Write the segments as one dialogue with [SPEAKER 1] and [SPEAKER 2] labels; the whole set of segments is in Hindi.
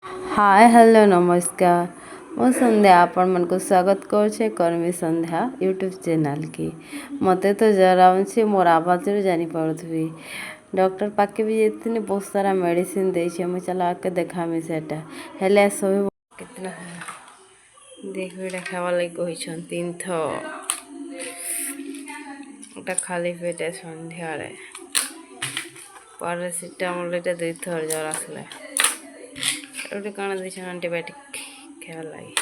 [SPEAKER 1] हाय हेलो नमस्कार। मो संध्या आपण मन को स्वागत कर कर्मी संध्या यूट्यूब चैनल की। मते तो जरा मोर आवाज जानी पड़ुथी। डॉक्टर पाके भी ये बहुत सारा मेडिसिन दे मुझे चला आके देखामी सेटा हेले सब कितना देख देखावा लगी कही तीन थोड़ा खाली पेटे सन्ध्या पैरासिटामोल ये दुई थर जर आसला गोटे कण दी आंटीबायोटिक खावा लगे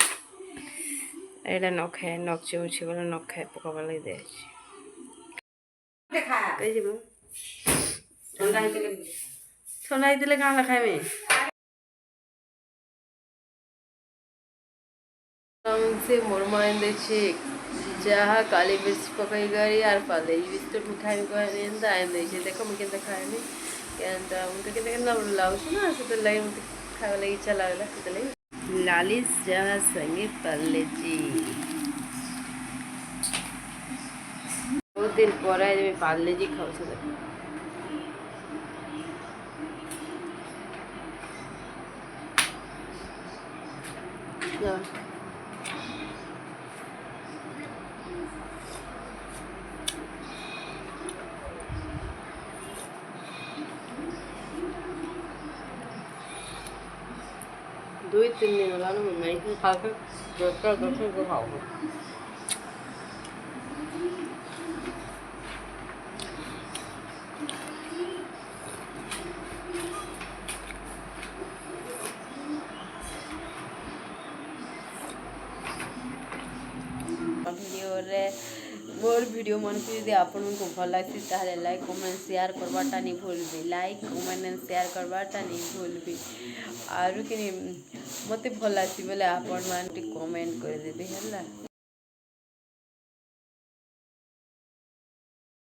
[SPEAKER 1] एटा न खाए नख चुमुची बोले न खाए पकवा लगे दे ठंडा होते कहाँ खाए से मोरमाइन देखी जहाँ काली मिर्च पकई गई यार पाले बिस्कुट मिठाई कहता आइन दे देख मुझे खाएमी क्या मुझे के लाउछ ना से लगे मत खावा लगी इच्छा लगला से लगे लालिस जहाँ संगे पाले जी बहुत दिन पर पाले जी खाऊ दुई तीन दिन होला नहीं खा के डॉक्टर को खाओ मोर वीडियो मन को यदि आपन को भल लगी ताहले लाइक कमेंट शेयर करवाटा नहीं भूलबी लाइक कमेंट एंड शेयर करवाटा नहीं भूलबी आरु कि मते भल लगी बोले आपन मान कमेंट कर देबे हला।